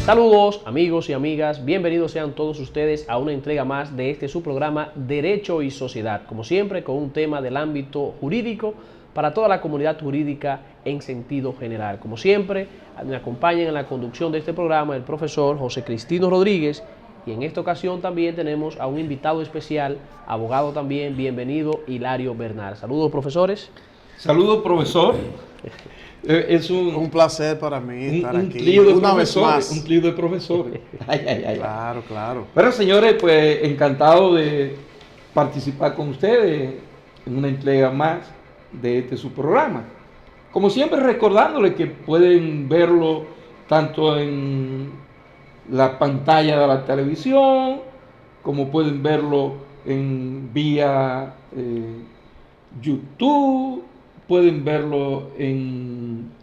Saludos amigos y amigas, bienvenidos sean todos ustedes a una entrega más de este su programa Derecho y Sociedad, como siempre con un tema del ámbito jurídico para toda la comunidad jurídica en sentido general. Como siempre, me acompañan en la conducción de este programa el profesor José Cristino Rodríguez y en esta ocasión también tenemos a un invitado especial, abogado también, bienvenido Hilario Bernal. Saludos profesores. Saludos profesor. Es un placer para mí estar aquí trío de una vez más. Un trío de profesores. Claro, claro. Pero señores, pues encantado de participar con ustedes en una entrega más de este su programa. Como siempre recordándoles que pueden verlo tanto en la pantalla de la televisión, como pueden verlo en vía YouTube, pueden verlo en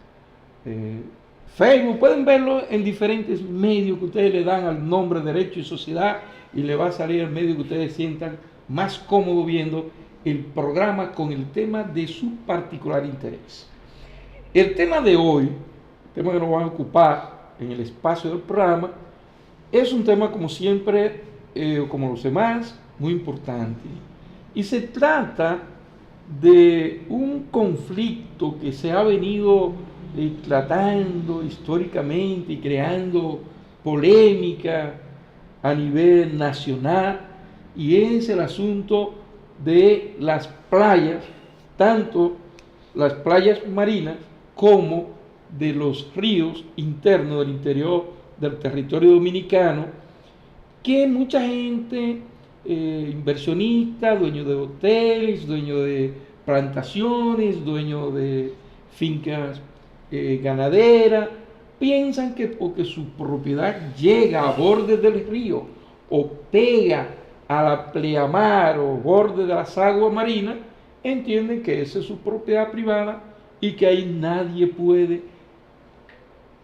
Facebook, pueden verlo en diferentes medios que ustedes le dan al nombre Derecho y Sociedad y le va a salir el medio que ustedes sientan más cómodo viendo el programa con el tema de su particular interés. El tema de hoy, el tema que nos va a ocupar en el espacio del programa, es un tema como siempre, como los demás, muy importante. Y se trata de un conflicto que se ha venido tratando históricamente y creando polémica a nivel nacional, y es el asunto de las playas, tanto las playas marinas como de los ríos internos del interior del territorio dominicano, que mucha gente, inversionistas, dueños de hoteles, dueños de plantaciones, dueños de fincas ganaderas, piensan que porque su propiedad llega a borde del río o pega a la pleamar o borde de las aguas marinas, entienden que esa es su propiedad privada y que ahí nadie puede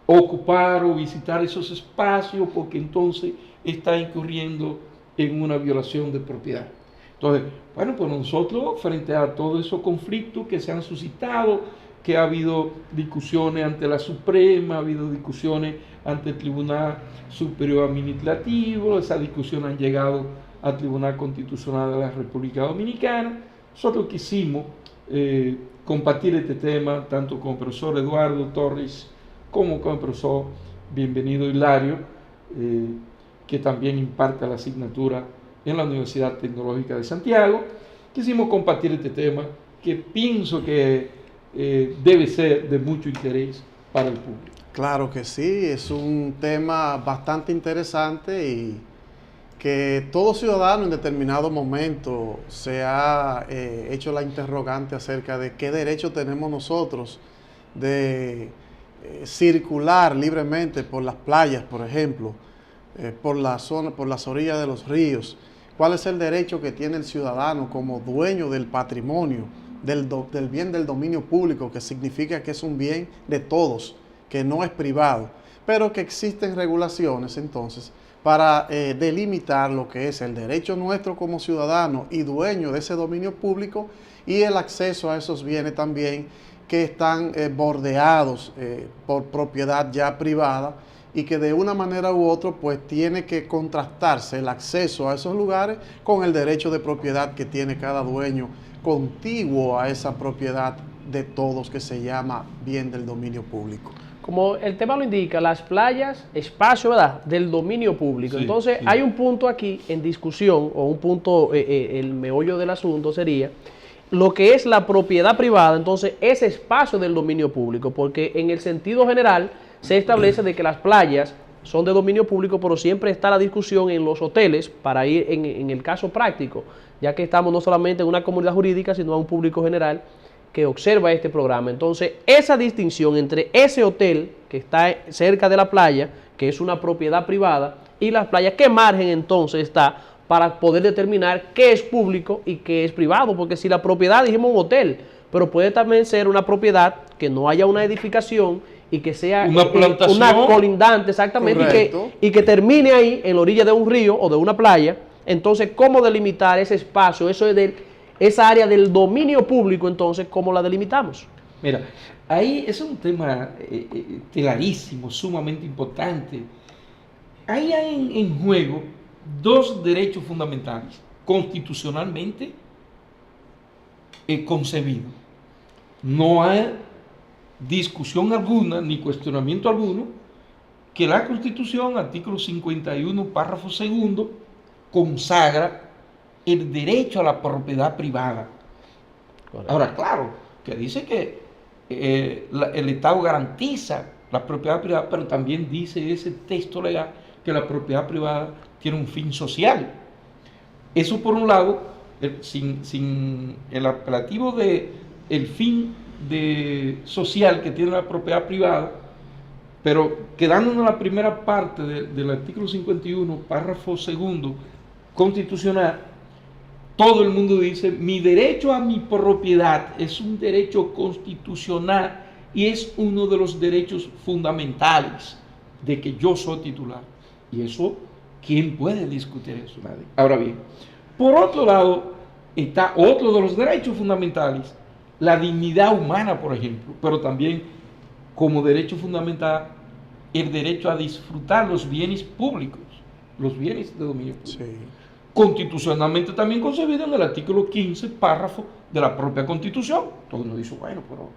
ocupar o visitar esos espacios porque entonces está incurriendo en una violación de propiedad. Entonces, bueno, pues nosotros frente a todos esos conflictos que se han suscitado, que ha habido discusiones ante la Suprema, ha habido discusiones ante el Tribunal Superior Administrativo, esas discusiones han llegado al Tribunal Constitucional de la República Dominicana. Nosotros quisimos compartir este tema tanto con el profesor Eduardo Torres como con el profesor bienvenido Hilario, que también imparte la asignatura en la Universidad Tecnológica de Santiago. Quisimos compartir este tema que pienso que debe ser de mucho interés para el público. Claro que sí, es un tema bastante interesante y que todo ciudadano en determinado momento se ha hecho la interrogante acerca de qué derecho tenemos nosotros de circular libremente por las playas, por ejemplo, por la zona, por las orillas de los ríos. ¿Cuál es el derecho que tiene el ciudadano como dueño del patrimonio, del bien del dominio público, que significa que es un bien de todos, que no es privado, pero que existen regulaciones entonces para delimitar lo que es el derecho nuestro como ciudadano y dueño de ese dominio público y el acceso a esos bienes también que están bordeados por propiedad ya privada y que de una manera u otra pues tiene que contrastarse el acceso a esos lugares con el derecho de propiedad que tiene cada dueño contiguo a esa propiedad de todos que se llama bien del dominio público. Como el tema lo indica, las playas, espacio, ¿verdad?, del dominio público. Sí, entonces, sí. hay un punto aquí en discusión, o un punto, el meollo del asunto sería lo que es la propiedad privada, entonces, ese espacio del dominio público, porque en el sentido general se establece de que las playas son de dominio público, pero siempre está la discusión en los hoteles, para ir en el caso práctico, ya que estamos no solamente en una comunidad jurídica, sino a un público general que observa este programa. Entonces, esa distinción entre ese hotel que está cerca de la playa, que es una propiedad privada, y las playas, ¿qué margen entonces está para poder determinar qué es público y qué es privado? Porque si la propiedad, dijimos un hotel, pero puede también ser una propiedad que no haya una edificación y que sea una plantación, una colindante, exactamente, y que termine ahí en la orilla de un río o de una playa. Entonces, ¿cómo delimitar ese espacio? Eso es esa área del dominio público, entonces, ¿cómo la delimitamos? Mira, ahí es un tema clarísimo, sumamente importante, ahí hay en juego dos derechos fundamentales constitucionalmente concebidos. No hay discusión alguna ni cuestionamiento alguno que la Constitución, artículo 51, párrafo segundo, consagra el derecho a la propiedad privada. Correcto. Ahora, claro, que dice que el Estado garantiza la propiedad privada, pero también dice ese texto legal que la propiedad privada tiene un fin social. Eso por un lado, sin el apelativo de el fin social que tiene la propiedad privada, pero quedándonos en la primera parte del artículo 51, párrafo segundo, constitucional, todo el mundo dice, mi derecho a mi propiedad es un derecho constitucional y es uno de los derechos fundamentales de que yo soy titular. Y eso, ¿quién puede discutir eso? Nadie. Ahora bien, por otro lado, está otro de los derechos fundamentales, la dignidad humana, por ejemplo, pero también como derecho fundamental el derecho a disfrutar los bienes públicos, los bienes de dominio público. Sí. Constitucionalmente también concebido en el artículo 15, párrafo de la propia Constitución. Todo uno dice, bueno, pero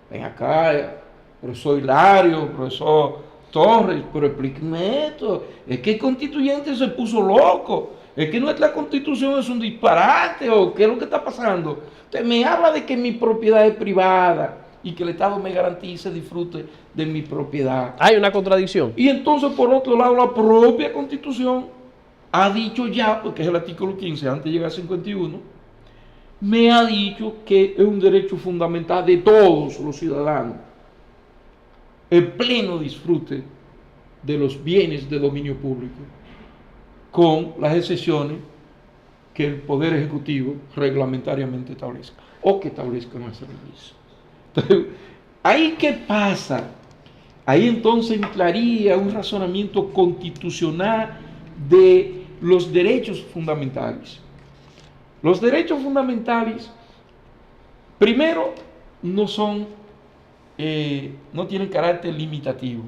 ven acá, profesor Hilario, profesor Torres, pero explíqueme esto. Es que el constituyente se puso loco. Es que nuestra Constitución es un disparate, o qué es lo que está pasando. Usted me habla de que mi propiedad es privada y que el Estado me garantice disfrute de mi propiedad. Hay una contradicción. Y entonces, por otro lado, la propia Constitución ha dicho ya, porque es el artículo 15, antes de llegar al 51, me ha dicho que es un derecho fundamental de todos los ciudadanos el pleno disfrute de los bienes de dominio público, con las excepciones que el Poder Ejecutivo reglamentariamente establezca, o que establezca nuestra ley. Entonces, ¿ahí qué pasa? Ahí entonces entraría un razonamiento constitucional de los derechos fundamentales. Los derechos fundamentales, primero, no tienen carácter limitativo.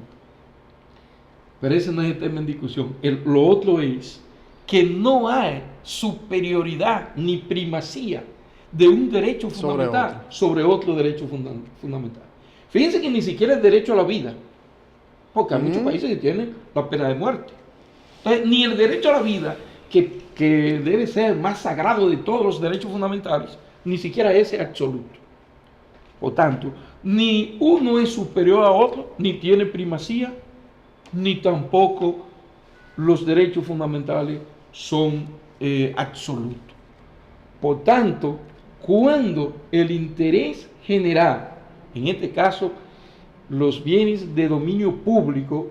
Pero ese no es el tema en discusión. Lo otro es que no hay superioridad ni primacía de un derecho fundamental sobre otro derecho fundamental. Fíjense que ni siquiera el derecho a la vida, porque hay muchos países que tienen la pena de muerte. Entonces, ni el derecho a la vida, que debe ser el más sagrado de todos los derechos fundamentales, ni siquiera ese es absoluto. Por tanto, ni uno es superior a otro, ni tiene primacía, ni tampoco los derechos fundamentales son absolutos. Por tanto, cuando el interés general, en este caso los bienes de dominio público,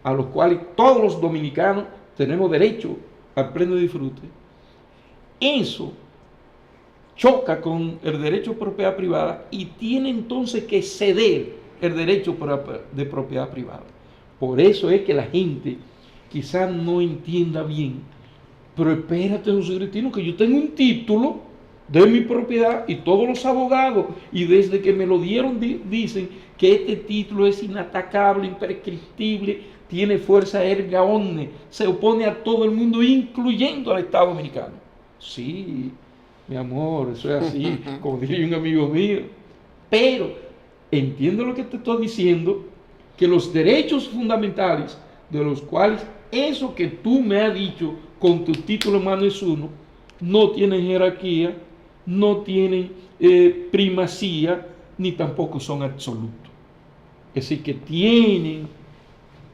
a los cuales todos los dominicanos tenemos derecho al pleno disfrute, eso choca con el derecho de propiedad privada y tiene entonces que ceder el derecho de propiedad privada. Por eso es que la gente quizás no entienda bien, pero espérate, José Cristino, que yo tengo un título de mi propiedad y todos los abogados, y desde que me lo dieron dicen que este título es inatacable, imprescriptible, tiene fuerza erga omnes, se opone a todo el mundo, incluyendo al Estado dominicano. Sí, mi amor, eso es así, como diría un amigo mío. Pero entiendo lo que te estoy diciendo, que los derechos fundamentales, de los cuales eso que tú me has dicho con tu título en mano es uno, no tienen jerarquía, no tienen primacía, ni tampoco son absolutos. Es decir, que tienen,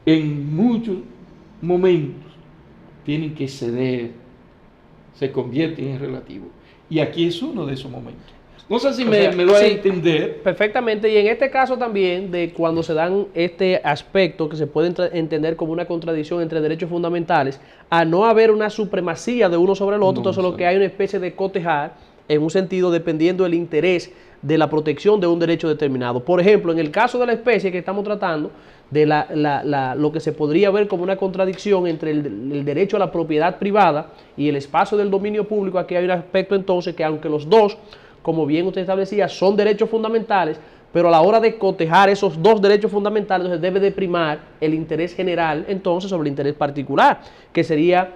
en muchos momentos, tienen que ceder, se convierten en relativos. Y aquí es uno de esos momentos. No sé si me doy a entender. Perfectamente, y en este caso también, de cuando se dan este aspecto que se puede entender como una contradicción entre derechos fundamentales, a no haber una supremacía de uno sobre el otro, entonces lo que hay es una especie de cotejar, en un sentido dependiendo del interés de la protección de un derecho determinado. Por ejemplo, en el caso de la especie que estamos tratando, de lo que se podría ver como una contradicción entre el derecho a la propiedad privada y el espacio del dominio público, aquí hay un aspecto entonces que aunque los dos, como bien usted establecía, son derechos fundamentales, pero a la hora de cotejar esos dos derechos fundamentales, entonces debe de primar el interés general entonces sobre el interés particular, que sería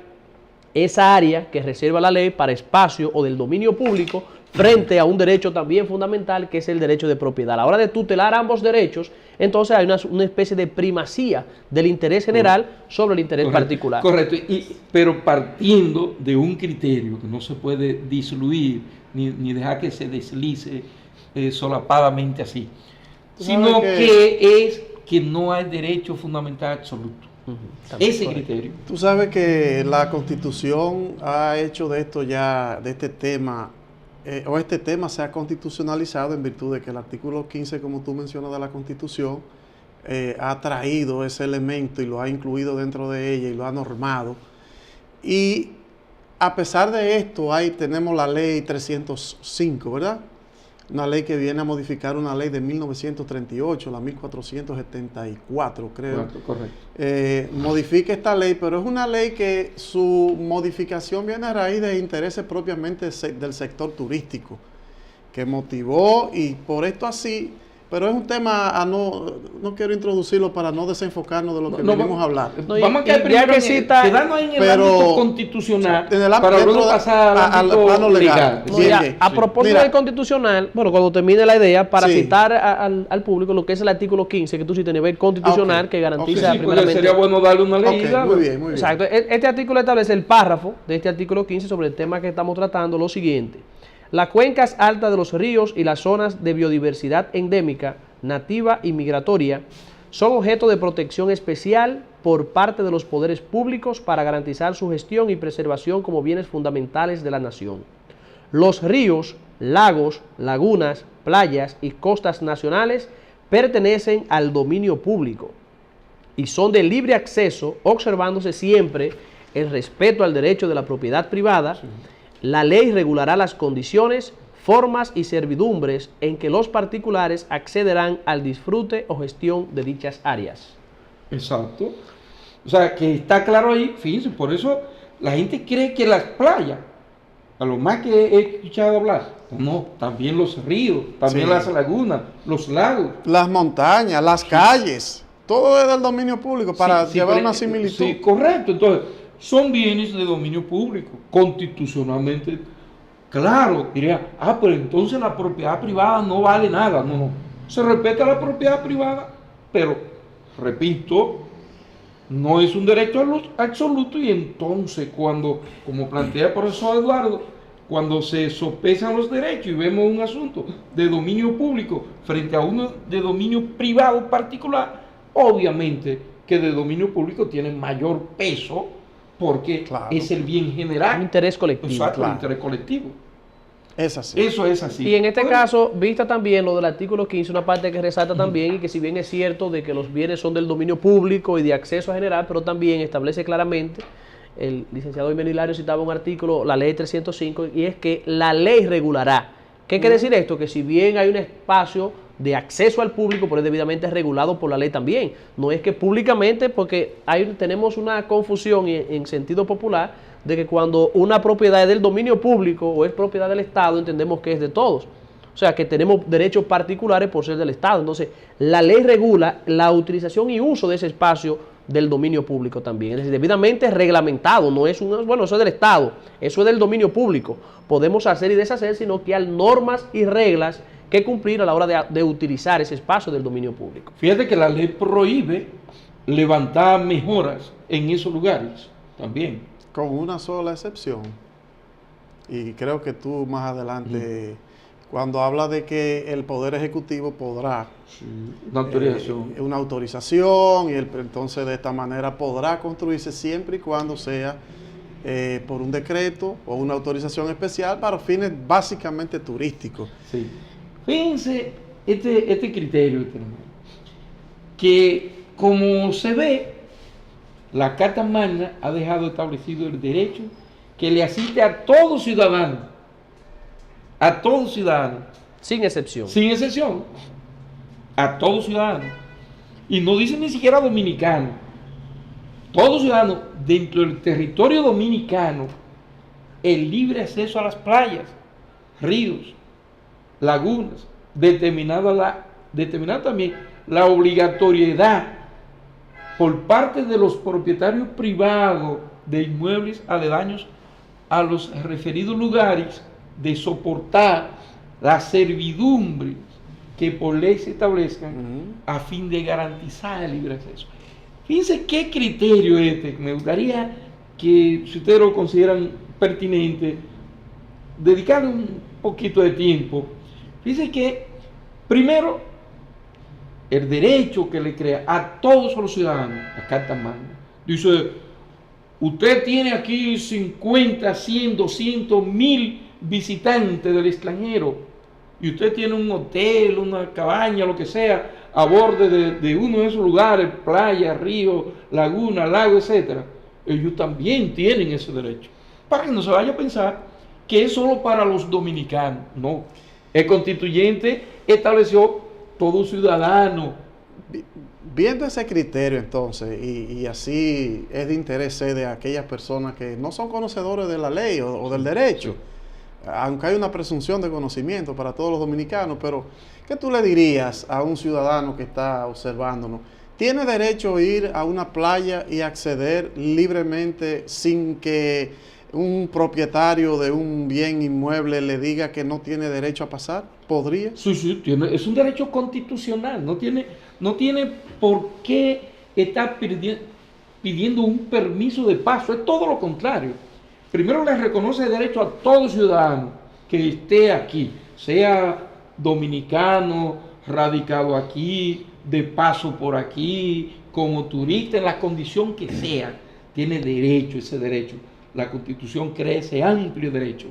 esa área que reserva la ley para espacio o del dominio público frente a un derecho también fundamental que es el derecho de propiedad. A la hora de tutelar ambos derechos, entonces hay una especie de primacía del interés general sobre el interés particular. Correcto, pero partiendo de un criterio que no se puede diluir ni dejar que se deslice solapadamente así, sino que es que no hay derecho fundamental absoluto. Ese criterio. Tú sabes que la Constitución ha hecho de esto ya, de este tema, este tema se ha constitucionalizado en virtud de que el artículo 15, como tú mencionas, de la Constitución, ha traído ese elemento y lo ha incluido dentro de ella y lo ha normado. Y a pesar de esto, tenemos la ley 305, ¿verdad? Una ley que viene a modificar una ley de 1938, la 1474, creo. Correcto. Modifica esta ley, pero es una ley que su modificación viene a raíz de intereses propiamente del sector turístico, que motivó, y por esto así, pero es un tema, no quiero introducirlo para no desenfocarnos de lo que venimos a hablar. Vamos a quedar primero quedarnos ahí en el ámbito constitucional, para luego pasar al plano legal. A propósito del constitucional, bueno, cuando termine la idea, para citar al público lo que es el artículo 15, que tú sí tienes nivel constitucional, que garantiza primeramente... sería bueno darle una leída. Muy bien. Exacto. Este artículo establece el párrafo de este artículo 15 sobre el tema que estamos tratando, lo siguiente: las cuencas altas de los ríos y las zonas de biodiversidad endémica, nativa y migratoria son objeto de protección especial por parte de los poderes públicos para garantizar su gestión y preservación como bienes fundamentales de la nación. Los ríos, lagos, lagunas, playas y costas nacionales pertenecen al dominio público y son de libre acceso, observándose siempre el respeto al derecho de la propiedad privada. La ley regulará las condiciones, formas y servidumbres en que los particulares accederán al disfrute o gestión de dichas áreas. Exacto. O sea, que está claro ahí, fíjense, por eso la gente cree que las playas, a lo más que he escuchado hablar, no, también los ríos, también las lagunas, los lagos. Las montañas, las calles, todo es del dominio público para llevar una similitud. Sí, correcto. Entonces, son bienes de dominio público, constitucionalmente. Claro, diría, pero entonces la propiedad privada no vale nada. No, se respeta la propiedad privada, pero, repito, no es un derecho absoluto, y entonces cuando, como plantea el profesor Eduardo, cuando se sopesan los derechos y vemos un asunto de dominio público frente a uno de dominio privado particular, obviamente que de dominio público tiene mayor peso, porque es el bien general. Un interés colectivo. Exacto, el interés colectivo. Es así. Eso es así. Y en este caso, vista también lo del artículo 15, una parte que resalta también, y que si bien es cierto de que los bienes son del dominio público y de acceso general, pero también establece claramente, el licenciado Jiménez Hilario citaba un artículo, la ley 305, y es que la ley regulará. ¿Qué quiere decir esto? Que si bien hay un espacio de acceso al público, pero es debidamente regulado por la ley también. No es que públicamente, porque tenemos una confusión en sentido popular de que cuando una propiedad es del dominio público o es propiedad del Estado, entendemos que es de todos. O sea, que tenemos derechos particulares por ser del Estado. Entonces, la ley regula la utilización y uso de ese espacio del dominio público también. Es decir, debidamente reglamentado. No es bueno, eso es del Estado, eso es del dominio público. Podemos hacer y deshacer, sino que hay normas y reglas que cumplir a la hora de utilizar ese espacio del dominio público. Fíjate que la ley prohíbe levantar mejoras en esos lugares también. Con una sola excepción. Y creo que tú más adelante, cuando habla de que el Poder Ejecutivo podrá una autorización, y entonces de esta manera podrá construirse siempre y cuando sea por un decreto o una autorización especial para fines básicamente turísticos. Sí. Fíjense este criterio, que como se ve, la Carta Magna ha dejado establecido el derecho que le asiste a todo ciudadano, sin excepción, a todo ciudadano, y no dice ni siquiera dominicano, todo ciudadano dentro del territorio dominicano, el libre acceso a las playas, ríos, lagunas, determinada la determinar también la obligatoriedad por parte de los propietarios privados de inmuebles aledaños a los referidos lugares de soportar las servidumbres que por ley se establezcan a fin de garantizar el libre acceso. Fíjense qué criterio me gustaría que, si ustedes lo consideran pertinente, dedicarle un poquito de tiempo. Fíjense que, primero, el derecho que le crea a todos los ciudadanos la Carta Magna. Dice, usted tiene aquí 50, 100, 200, 1000 visitantes del extranjero y usted tiene un hotel, una cabaña, lo que sea, a borde de uno de esos lugares, playa, río, laguna, lago, etc. Ellos también tienen ese derecho. Para que no se vaya a pensar que es solo para los dominicanos. No. El constituyente estableció todo ciudadano. Viendo ese criterio entonces, y así es de interés de aquellas personas que no son conocedores de la ley o del derecho, aunque hay una presunción de conocimiento para todos los dominicanos, pero ¿qué tú le dirías a un ciudadano que está observándonos? ¿Tiene derecho a ir a una playa y acceder libremente sin que un propietario de un bien inmueble le diga que no tiene derecho a pasar? ¿Podría? Sí, es un derecho constitucional, no tiene por qué estar pidiendo un permiso de paso, es todo lo contrario. Primero le reconoce el derecho a todo ciudadano que esté aquí, sea dominicano, radicado aquí, de paso por aquí, como turista, en la condición que sea, tiene derecho, ese derecho. La Constitución crea ese amplio derecho,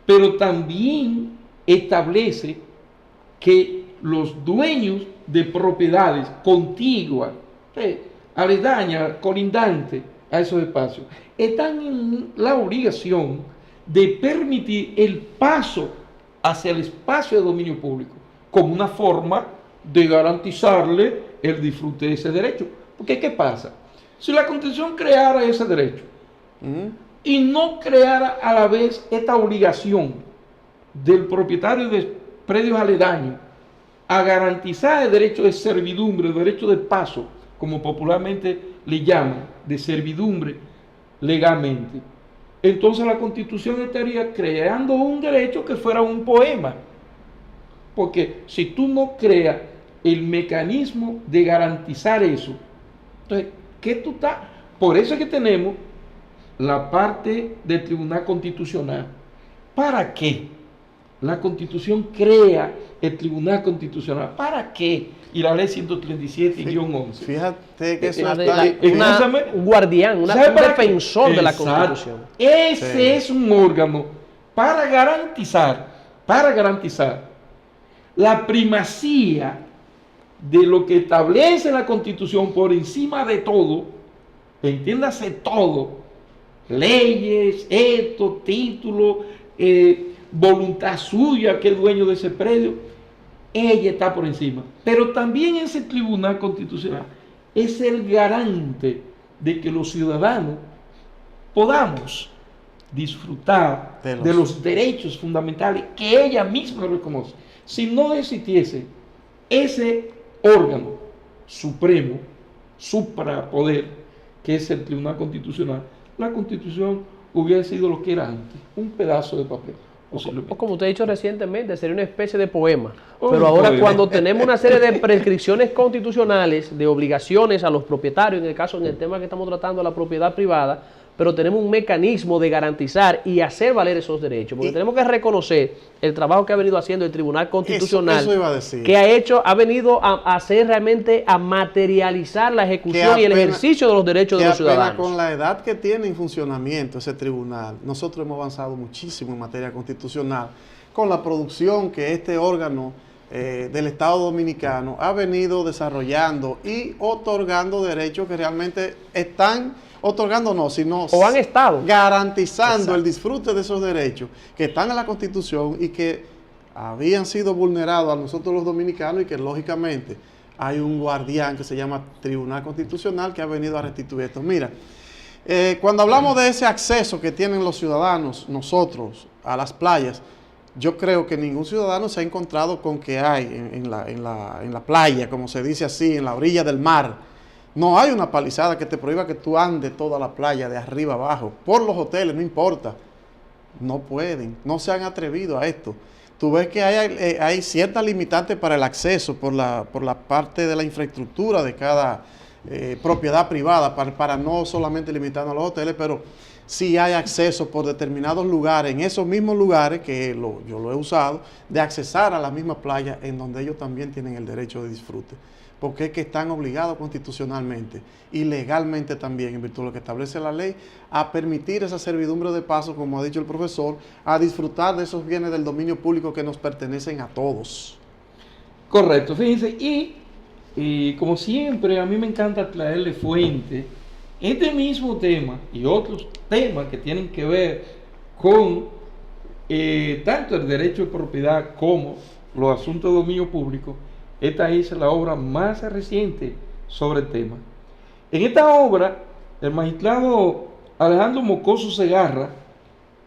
pero también establece que los dueños de propiedades contiguas, aledañas, colindantes a esos espacios, están en la obligación de permitir el paso hacia el espacio de dominio público como una forma de garantizarle el disfrute de ese derecho. Porque ¿qué pasa? Si la Constitución creara ese derecho y no creara a la vez esta obligación del propietario de predios aledaños a garantizar el derecho de servidumbre, el derecho de paso, como popularmente le llaman, de servidumbre legalmente, entonces la Constitución estaría creando un derecho que fuera un poema. Porque si tú no creas el mecanismo de garantizar eso, entonces, ¿qué tú estás? Por eso es que tenemos la parte del Tribunal Constitucional. ¿Para qué? La Constitución crea el Tribunal Constitucional. ¿Para qué? Y la ley 137-11. Fíjate que eso un guardián, un defensor de la Constitución. Ese es un órgano para garantizar la primacía de lo que establece la Constitución por encima de todo, entiéndase todo, leyes, esto, título, voluntad suya, que es dueño de ese predio, ella está por encima. Pero también ese Tribunal Constitucional es el garante de que los ciudadanos podamos disfrutar de los derechos fundamentales que ella misma reconoce. Si no existiese ese órgano supremo, suprapoder, que es el Tribunal Constitucional, la Constitución hubiera sido lo que era antes, un pedazo de papel. O como usted ha dicho recientemente, sería una especie de poema. Pero ahora cuando tenemos una serie de prescripciones constitucionales, de obligaciones a los propietarios, en el tema que estamos tratando, la propiedad privada, pero tenemos un mecanismo de garantizar y hacer valer esos derechos, porque tenemos que reconocer el trabajo que ha venido haciendo el Tribunal Constitucional, eso iba a decir, que ha venido a hacer realmente, a materializar la ejecución y el ejercicio de los derechos de los ciudadanos. Con la edad que tiene en funcionamiento ese tribunal, nosotros hemos avanzado muchísimo en materia constitucional, con la producción que este órgano del Estado Dominicano ha venido desarrollando y otorgando derechos que realmente están otorgando, sino o han estado garantizando el disfrute de esos derechos que están en la Constitución y que habían sido vulnerados a nosotros los dominicanos, y que lógicamente hay un guardián que se llama Tribunal Constitucional que ha venido a restituir esto. Mira, cuando hablamos de ese acceso que tienen los ciudadanos, nosotros, a las playas, yo creo que ningún ciudadano se ha encontrado con que hay en la playa, como se dice así, en la orilla del mar, no hay una palizada que te prohíba que tú andes toda la playa de arriba abajo, por los hoteles, no importa. No pueden, no se han atrevido a esto. Tú ves que hay ciertas limitantes para el acceso por la parte de la infraestructura de cada propiedad privada, para no solamente limitarnos a los hoteles, pero sí hay acceso por determinados lugares, en esos mismos lugares que yo lo he usado, de accesar a la misma playa en donde ellos también tienen el derecho de disfrute. Porque es que están obligados constitucionalmente y legalmente también, en virtud de lo que establece la ley, a permitir esa servidumbre de paso, como ha dicho el profesor, a disfrutar de esos bienes del dominio público que nos pertenecen a todos. Correcto, fíjense, y como siempre, a mí me encanta traerle fuente. Este mismo tema y otros temas que tienen que ver con tanto el derecho de propiedad como los asuntos de dominio público. Esta es la obra más reciente sobre el tema. En esta obra, el magistrado Alejandro Mocoso Segarra,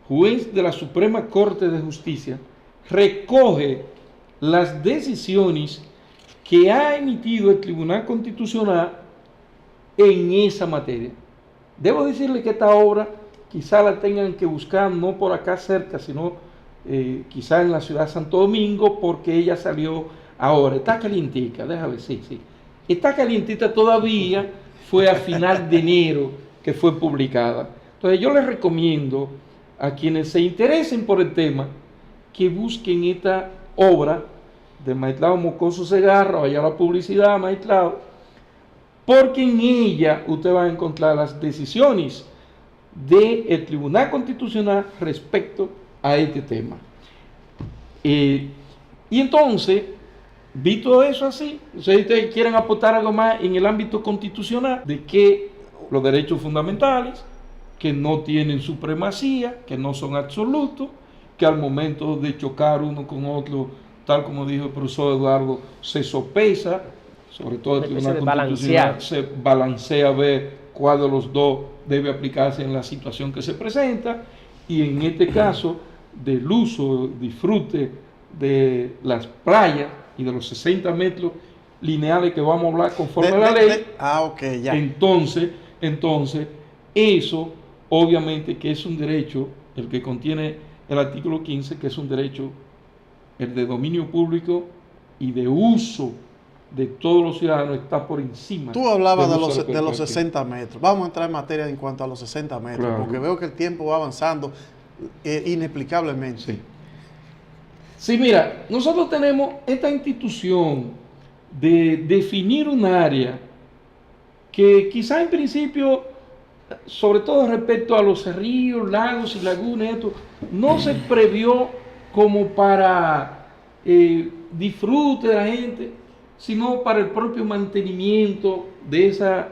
juez de la Suprema Corte de Justicia, recoge las decisiones que ha emitido el Tribunal Constitucional en esa materia. Debo decirle que esta obra quizá la tengan que buscar no por acá cerca, sino quizá en la ciudad de Santo Domingo, porque ella salió ahora. Está calientica, déjame ver, sí. Está calientita todavía, fue a final de enero que fue publicada. Entonces yo les recomiendo a quienes se interesen por el tema que busquen esta obra del magistrado Mocoso Segarra, vaya a la publicidad, magistrado, porque en ella usted va a encontrar las decisiones del Tribunal Constitucional respecto a este tema. Y entonces, visto eso así, si ustedes quieren aportar algo más en el ámbito constitucional, de que los derechos fundamentales, que no tienen supremacía, que no son absolutos, que al momento de chocar uno con otro, tal como dijo el profesor Eduardo, se sopesa, sobre todo el Tribunal Constitucional se balancea a ver cuál de los dos debe aplicarse en la situación que se presenta, y en este caso del uso, disfrute de las playas y de los 60 metros lineales que vamos a hablar conforme a la ley. Ya. Entonces, eso obviamente que es un derecho, el que contiene el artículo 15, que es un derecho, el de dominio público y de uso de todos los ciudadanos, está por encima. Tú hablabas de los 60 metros. Vamos a entrar en materia en cuanto a los 60 metros, claro, porque veo que el tiempo va avanzando inexplicablemente. Sí. Sí, mira, nosotros tenemos esta institución de definir un área que quizá en principio, sobre todo respecto a los ríos, lagos y lagunas, esto, no se previó como para disfrute de la gente, sino para el propio mantenimiento de esa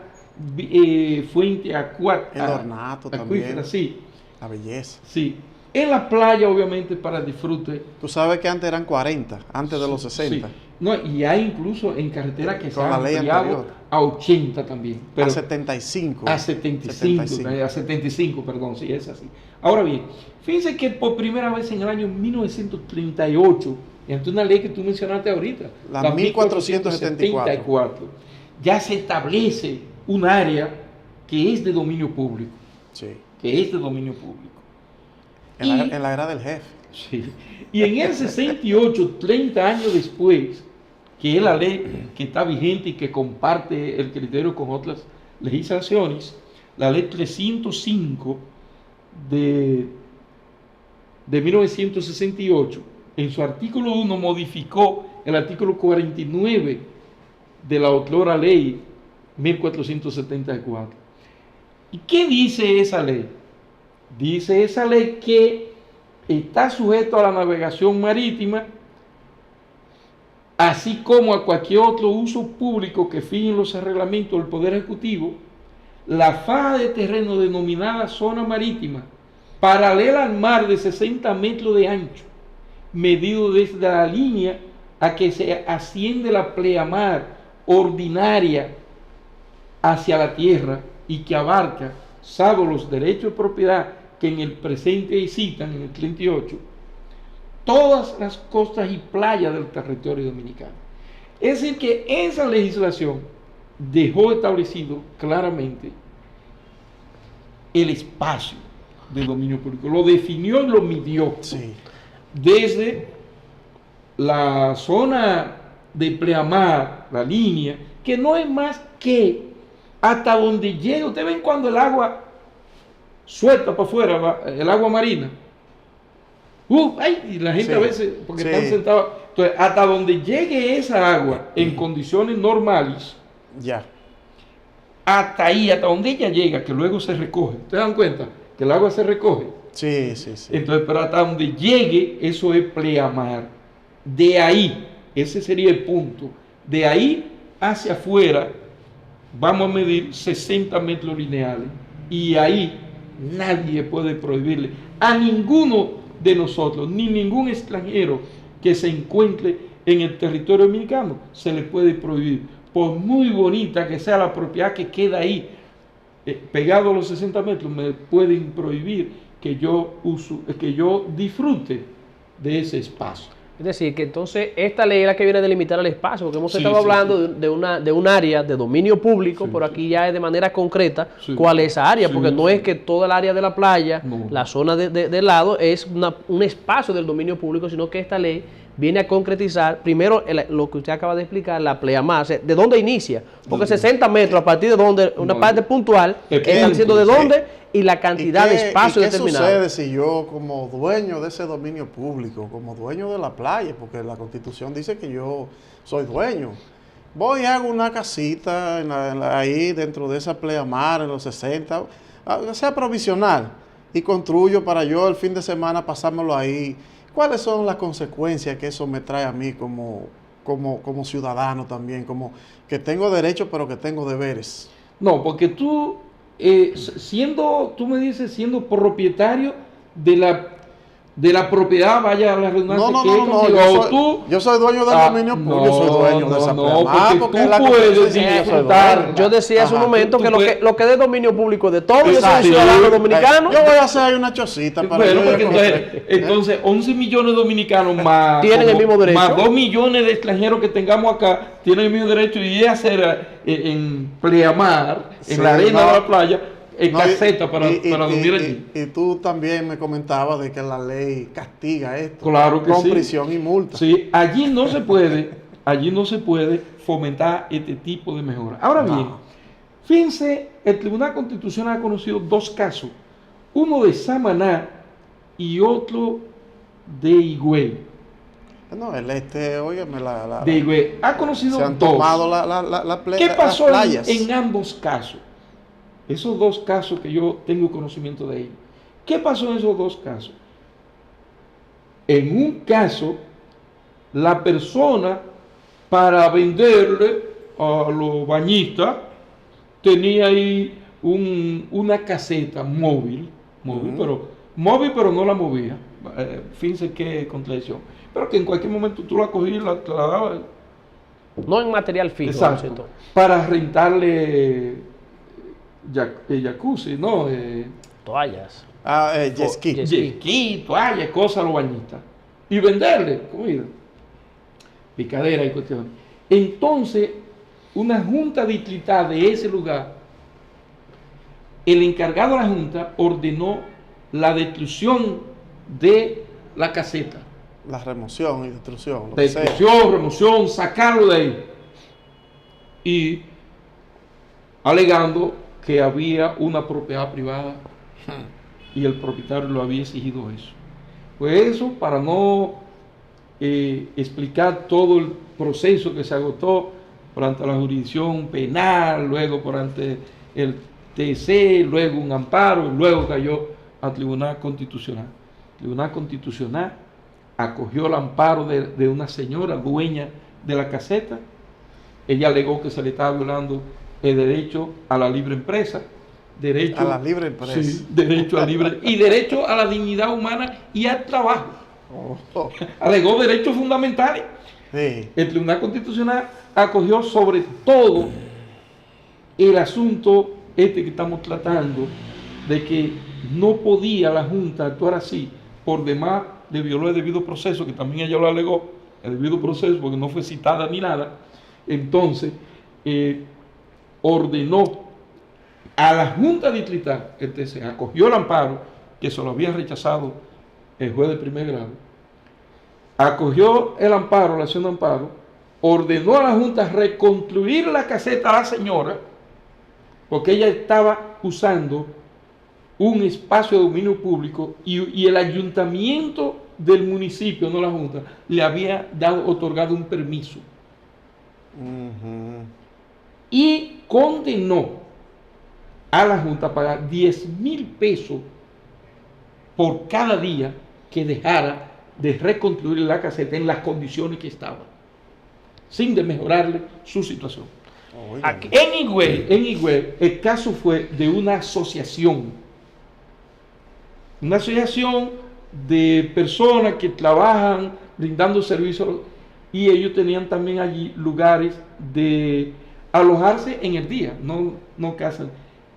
fuente acuática. El ornato también. Sí. La belleza. Sí. En la playa, obviamente, para el disfrute. Tú sabes que antes eran 40, antes de los 60. Sí. No, y hay incluso en carretera que se han ampliado a 80 también. Pero a 75. A 75, perdón, sí, es así. Ahora bien, fíjense que por primera vez en el año 1938, ante una ley que tú mencionaste ahorita, la 1474, ya se establece un área que es de dominio público. Sí. Que es de dominio público. En la era del jefe. Sí. Y en el 68, 30 años después, que es la ley que está vigente y que comparte el criterio con otras legislaciones, la ley 305 de 1968, en su artículo 1 modificó el artículo 49 de la otrora ley 1474. ¿Y qué dice esa ley? Dice esa ley que está sujeto a la navegación marítima, así como a cualquier otro uso público que fijen los reglamentos del Poder Ejecutivo, la faja de terreno denominada zona marítima, paralela al mar de 60 metros de ancho, medido desde la línea a que se asciende la pleamar ordinaria hacia la tierra y que abarca, salvo los derechos de propiedad que en el presente citan en el 38, todas las costas y playas del territorio dominicano. Es decir, que esa legislación dejó establecido claramente el espacio de dominio público, lo definió y lo midió. Sí. Desde la zona de pleamar, la línea, que no es más que hasta donde llega. Ustedes ven cuando el agua suelta para afuera, el agua marina. Y la gente Sí, a veces, porque sí. están sentados. Entonces, hasta donde llegue esa agua en condiciones normales, Ya. hasta ahí, hasta donde ella llega, que luego se recoge. ¿Ustedes dan cuenta? Que el agua se recoge. Sí, sí, sí. Entonces, pero hasta donde llegue, eso es pleamar. De ahí, ese sería el punto. De ahí hacia afuera, vamos a medir 60 metros lineales. Y ahí nadie puede prohibirle a ninguno de nosotros, ni ningún extranjero que se encuentre en el territorio dominicano, se le puede prohibir. Por muy bonita que sea la propiedad que queda ahí, pegado a los 60 metros, me pueden prohibir que yo disfrute de ese espacio. Es decir, que entonces esta ley es la que viene a delimitar el espacio, porque hemos Sí, estado sí, hablando sí. de un área de dominio público, Sí, pero sí. aquí ya es de manera concreta Sí. cuál es esa área, Sí, porque no sí. es que toda el área de la playa, No. la zona del lado, es un espacio del dominio público, sino que esta ley viene a concretizar, primero, lo que usted acaba de explicar, la pleamar, o sea, ¿de dónde inicia? Porque 60 metros a partir de donde, una No, parte puntual, el están punto, diciendo de sí. dónde y la cantidad de espacio ¿Y qué determinado. sucede si yo, como dueño de ese dominio público, como dueño de la playa, porque la Constitución dice que yo soy dueño, voy y hago una casita ahí dentro de esa pleamar en los 60, sea provisional, y construyo para yo el fin de semana pasármelo ahí? ¿Cuáles son las consecuencias que eso me trae a mí como ciudadano también, como que tengo derechos pero que tengo deberes? No, porque tú, tú me dices, siendo propietario de la propiedad, vaya a la redundancia, No, que es contigo, yo soy dueño del dominio público, yo soy dueño de esa no, pleamar, porque es tú la puedes Constitución dice que soy disfrutar. dueño. Yo decía hace un Ajá. momento Tú que puedes- lo que es de dominio público de todos, yo soy Exacto. ciudadano dominicano. Yo voy a hacer ahí una chocita para Bueno, yo porque ir a conocer. entonces 11 millones de dominicanos más, Tienen el mismo derecho. más 2 millones de extranjeros que tengamos acá, tienen el mismo derecho y es hacer en pleamar, en Sí, la arena no. de la playa, en No, caseta para dormir allí. Y tú también me comentabas de que la ley castiga esto. Claro que con sí. prisión y multa. Sí, allí no se puede fomentar este tipo de mejora. Ahora No. bien, fíjense, el Tribunal Constitucional ha conocido dos casos, uno de Samaná y otro de Higüey. No, óigame, De Higüey. Ha conocido se han dos. tomado ¿Qué pasó las playas. en ambos casos? Esos dos casos que yo tengo conocimiento de ellos. ¿Qué pasó en esos dos casos? En un caso, la persona, para venderle a los bañistas, tenía ahí una caseta móvil, pero no la movía. Fíjense qué contradicción. Pero que en cualquier momento tú la cogías y la dabas. No en material fijo. Exacto. ¿cierto? Para rentarle jacuzzi, ¿no? Toallas. Jet ski. Jet Jet ski, toallas, cosas a los bañistas. Y venderle comida. Picadera y cuestiones. Entonces, una junta distrital de ese lugar, el encargado de la junta ordenó la destrucción de la caseta. La remoción y destrucción. Lo que sea. Destrucción, remoción, sacarlo de ahí. Y alegando que había una propiedad privada y el propietario lo había exigido eso. Pues eso, para no explicar todo el proceso que se agotó por ante la jurisdicción penal, luego por ante el TC, luego un amparo, y luego cayó al Tribunal Constitucional. El Tribunal Constitucional acogió el amparo de una señora dueña de la caseta. Ella alegó que se le estaba violando el derecho a la libre empresa, derecho A la libre empresa. sí, derecho a libre y derecho a la dignidad humana y al trabajo. Oh, Alegó derechos fundamentales. sí. El Tribunal Constitucional acogió sobre todo el asunto que estamos tratando, de que no podía la Junta actuar así por demás le violó el debido proceso, que también ella lo alegó, el debido proceso, porque no fue citada ni nada. Entonces, ordenó a la Junta Distrital, se acogió el amparo, que se lo habían rechazado el juez de primer grado, acogió el amparo, la acción de amparo, ordenó a la Junta reconstruir la caseta a la señora, porque ella estaba usando un espacio de dominio público y el ayuntamiento del municipio, no la Junta, le había otorgado un permiso. Y condenó a la Junta a pagar 10,000 pesos por cada día que dejara de reconstruir la caseta en las condiciones que estaba, sin de mejorarle su situación. Aquí, En Higüey, el caso fue de una asociación de personas que trabajan brindando servicios, y ellos tenían también allí lugares de alojarse en el día, no casas.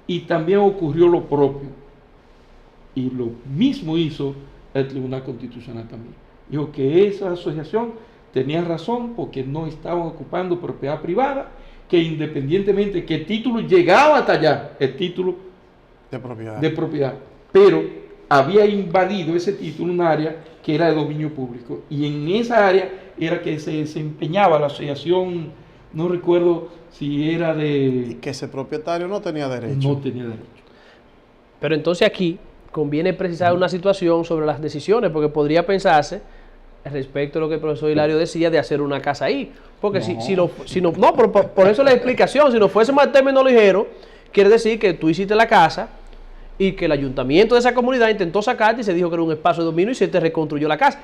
Y también ocurrió lo propio. Y lo mismo hizo el Tribunal Constitucional también. Dijo que esa asociación tenía razón porque no estaban ocupando propiedad privada, que independientemente que el título llegaba hasta allá, el título de propiedad, pero había invadido ese título un área que era de dominio público, y en esa área era que se desempeñaba la asociación, no recuerdo si era de... Y que ese propietario no tenía derecho. No tenía derecho. pero entonces aquí conviene precisar una situación sobre las decisiones, porque podría pensarse, respecto a lo que el profesor Hilario decía, de hacer una casa ahí. Porque por eso la explicación, si no fuésemos al término ligero, quiere decir que tú hiciste la casa y que el ayuntamiento de esa comunidad intentó sacarte y se dijo que era un espacio de dominio y se te reconstruyó la casa.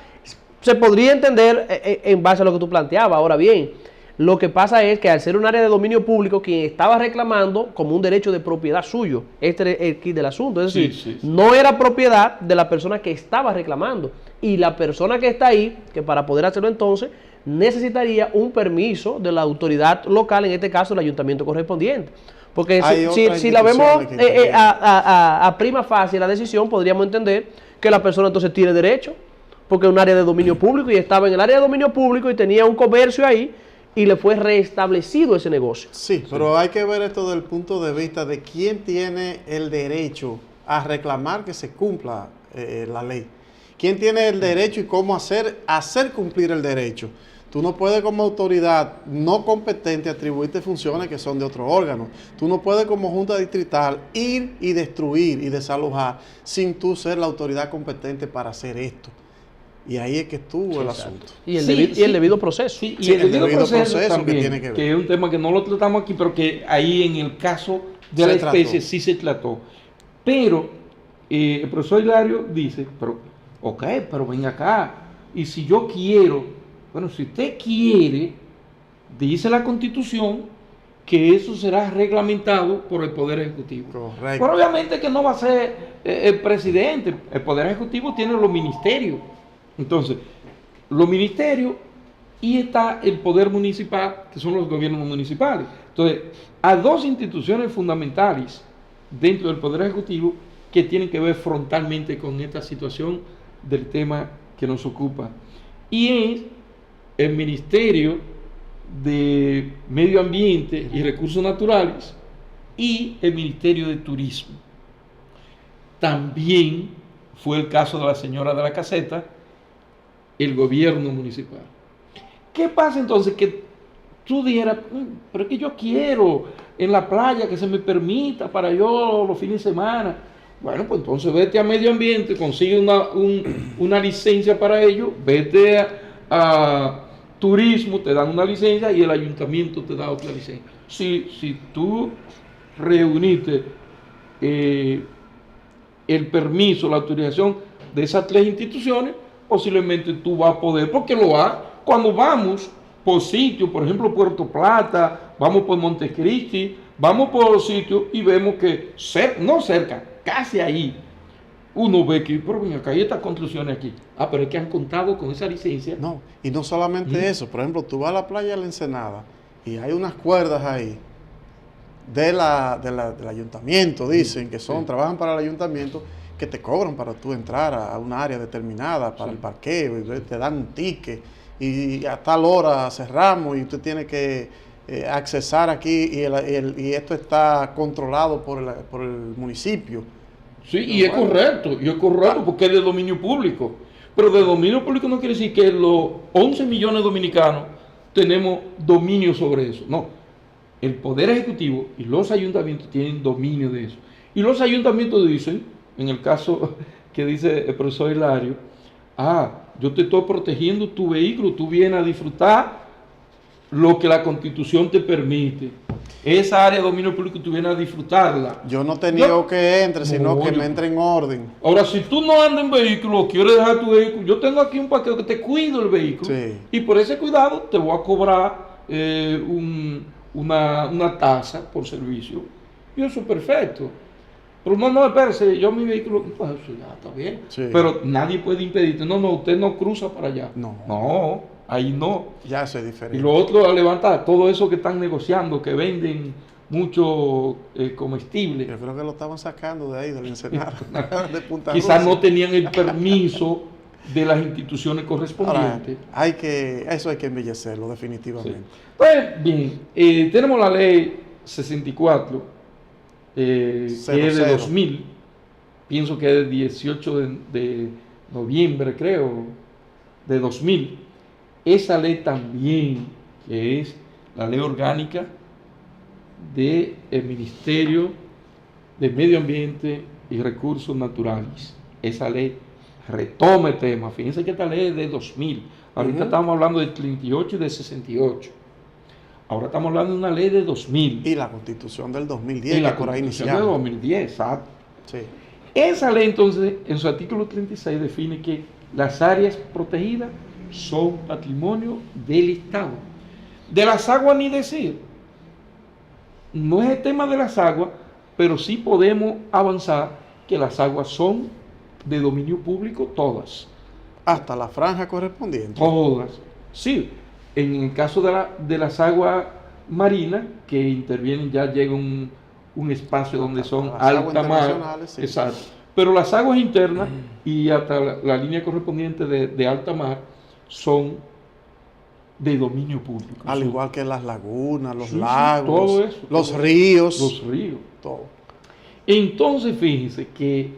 Se podría entender en base a lo que tú planteabas. Ahora bien, lo que pasa es que al ser un área de dominio público, quien estaba reclamando como un derecho de propiedad suyo, este es el kit del asunto, es decir, no era propiedad de la persona que estaba reclamando, y la persona que está ahí, que para poder hacerlo entonces, necesitaría un permiso de la autoridad local, en este caso el ayuntamiento correspondiente. Porque si la vemos a prima facie la decisión, podríamos entender que la persona entonces tiene derecho, porque es un área de dominio público y estaba en el área de dominio público y tenía un comercio ahí y le fue restablecido ese negocio. Sí, pero hay que ver esto desde el punto de vista de quién tiene el derecho a reclamar que se cumpla la ley. ¿Quién tiene el derecho y cómo hacer cumplir el derecho? Tú no puedes como autoridad no competente atribuirte funciones que son de otro órgano. Tú no puedes como junta distrital ir y destruir y desalojar sin tú ser la autoridad competente para hacer esto. Y ahí es que estuvo el asunto. Y el debido proceso. Sí, y el debido proceso también, que tiene que ver. Que es un tema que no lo tratamos aquí, pero que ahí en el caso de la especie sí se trató. Pero el profesor Hilario dice, pero ven acá, y si yo quiero, bueno, si usted quiere, dice la Constitución que eso será reglamentado por el Poder Ejecutivo. Correcto. Pero obviamente que no va a ser el presidente, el Poder Ejecutivo tiene los ministerios. Entonces, los ministerios y está el poder municipal, que son los gobiernos municipales. Entonces, hay dos instituciones fundamentales dentro del Poder Ejecutivo que tienen que ver frontalmente con esta situación del tema que nos ocupa. Y es el Ministerio de Medio Ambiente y Recursos Naturales y el Ministerio de Turismo. También fue el caso de la señora de la caseta, el gobierno municipal. ¿Qué pasa entonces? Que tú dijeras, pero es que yo quiero en la playa que se me permita para yo los fines de semana. Bueno, pues entonces vete a Medio Ambiente, consigue una licencia para ello, vete a Turismo, te dan una licencia y el ayuntamiento te da otra licencia. Si tú reuniste el permiso, la autorización de esas tres instituciones, posiblemente tú vas a poder, porque cuando vamos por sitios, por ejemplo Puerto Plata, vamos por Montecristi, vamos por los sitios y vemos que no cerca, casi ahí, uno ve que, pero mira, acá hay estas construcciones aquí. Pero es que han contado con esa licencia. No, y no solamente eso, por ejemplo, tú vas a la playa de la Ensenada y hay unas cuerdas ahí del ayuntamiento, dicen que trabajan para el ayuntamiento, que te cobran para tú entrar a un área determinada, para el parqueo, y te dan un ticket, y a tal hora cerramos y usted tiene que accesar aquí, y esto está controlado por el municipio. Sí, y es correcto, porque es de dominio público. Pero de dominio público no quiere decir que los 11 millones de dominicanos tenemos dominio sobre eso. No, el Poder Ejecutivo y los ayuntamientos tienen dominio de eso. Y los ayuntamientos dicen, en el caso que dice el profesor Hilario, yo te estoy protegiendo tu vehículo, tú vienes a disfrutar lo que la Constitución te permite. Esa área de dominio público tú vienes a disfrutarla. Yo no te niego que entre, sino que me entre en orden. Ahora, si tú no andas en vehículo o quieres dejar tu vehículo, yo tengo aquí un paquete que te cuido el vehículo. Sí. Y por ese cuidado te voy a cobrar una tasa por servicio. Y eso es perfecto. Pero no, espérese, yo mi vehículo, pues eso ya está bien. Sí. Pero nadie puede impedirte. No, usted no cruza para allá. No, ahí no. Ya eso es diferente. Y lo otro a levantar, todo eso que están negociando, que venden mucho comestible. Yo creo que lo estaban sacando de ahí, del Ensenado, de Punta Quizás Rusia. no tenían el permiso de las instituciones correspondientes. Ahora, eso hay que embellecerlo, definitivamente. Sí. Pues bien, tenemos la ley 64, que es de 2000, pienso que es del 18 de noviembre, creo, de 2000. Esa ley también, que es la ley orgánica del Ministerio de Medio Ambiente y Recursos Naturales. Esa ley retoma el tema. Fíjense que esta ley es de 2000. Ahorita estamos hablando del 38 y del 68. Ahora estamos hablando de una ley de 2000. Y la Constitución del 2010, Y la que por ahí Constitución de iniciamos. 2010, exacto. Sí. Esa ley entonces, en su artículo 36, define que las áreas protegidas son patrimonio del Estado. De las aguas ni decir. No es el tema de las aguas, pero sí podemos avanzar que las aguas son de dominio público todas. Hasta la franja correspondiente. Todas. Sí, en el caso de las aguas marinas, que intervienen, ya llega un espacio donde son las aguas alta mar. internacionales, sí. Exacto. Pero las aguas internas y hasta la línea correspondiente de alta mar son de dominio público. Al igual que las lagunas, los Sí, lagos, todo eso, los todo ríos. Los ríos. Todo. Entonces, fíjense que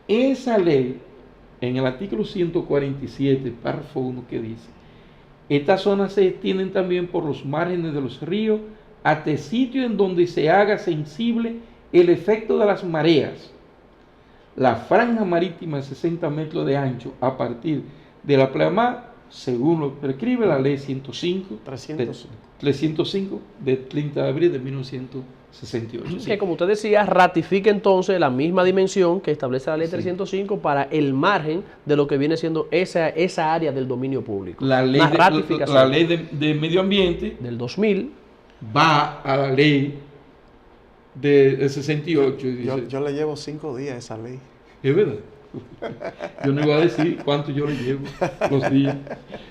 esa ley, en el artículo 147, párrafo 1, que dice: estas zonas se extienden también por los márgenes de los ríos hasta sitios en donde se haga sensible el efecto de las mareas. La franja marítima de 60 metros de ancho a partir de la pleamar, según lo prescribe la ley 305 de 30 de abril de 1968. Que como usted decía, ratifica entonces la misma dimensión que establece la ley 305 para el margen de lo que viene siendo esa área del dominio público. La ley, la ley de medio ambiente del 2000 va a la ley de 68. Y dice, yo le llevo 5 días a esa ley. Es verdad. Yo no iba a decir cuánto yo le llevo los días.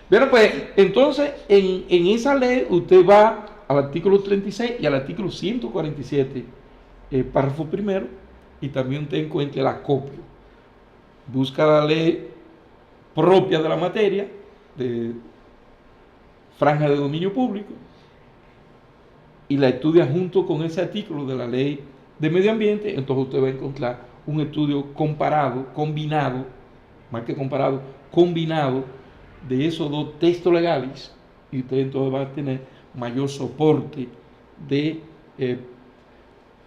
Bueno, pues entonces en esa ley usted va al artículo 36 y al artículo 147, párrafo primero, y también usted encuentra el acopio. Busca la ley propia de la materia, de franja de dominio público, y la estudia junto con ese artículo de la ley de medio ambiente. Entonces usted va a encontrar un estudio comparado, combinado, más que comparado, combinado de esos dos textos legales, y usted entonces va a tener mayor soporte de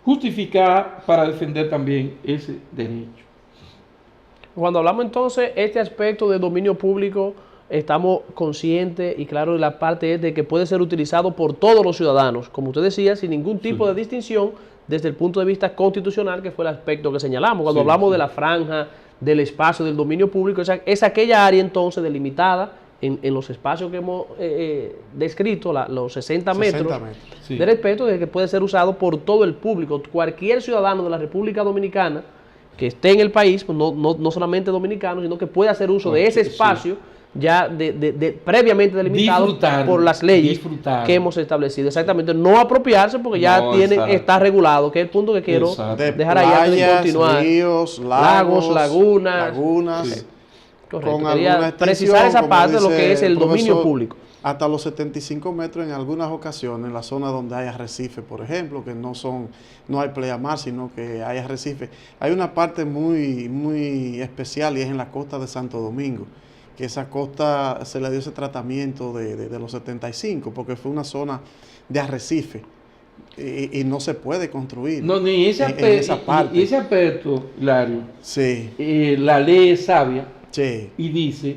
justificar para defender también ese derecho. Cuando hablamos entonces este aspecto de dominio público, estamos conscientes y claro de la parte es de que puede ser utilizado por todos los ciudadanos, como usted decía, sin ningún tipo de distinción desde el punto de vista constitucional, que fue el aspecto que señalamos. Cuando hablamos de la franja, del espacio, del dominio público, es aquella área entonces delimitada en los espacios que hemos descrito, los 60 metros de respeto, de que puede ser usado por todo el público. Cualquier ciudadano de la República Dominicana que esté en el país, pues no solamente dominicano, sino que puede hacer uso de ese espacio ya previamente delimitado Disfrutar, por las leyes disfrutar. que hemos establecido. Exactamente, no apropiarse porque ya No, exacto. está regulado, que es el punto que quiero Exacto. De dejar ahí antes de playas, continuar. ríos, Lagos, lagunas. lagunas, Sí. Correcto, con quería alguna extensión, precisar esa como parte de lo dice que es el dominio profesor, público. hasta los 75 metros en algunas ocasiones, en la zona donde hay arrecifes, por ejemplo, que no hay pleamar, sino que hay arrecifes. Hay una parte muy especial y es en la costa de Santo Domingo, que esa costa se le dio ese tratamiento de los 75, porque fue una zona de arrecife y no se puede construir No, ni ese en esa parte. y ese aspecto, Hilario, Sí, la ley es sabia sí, y dice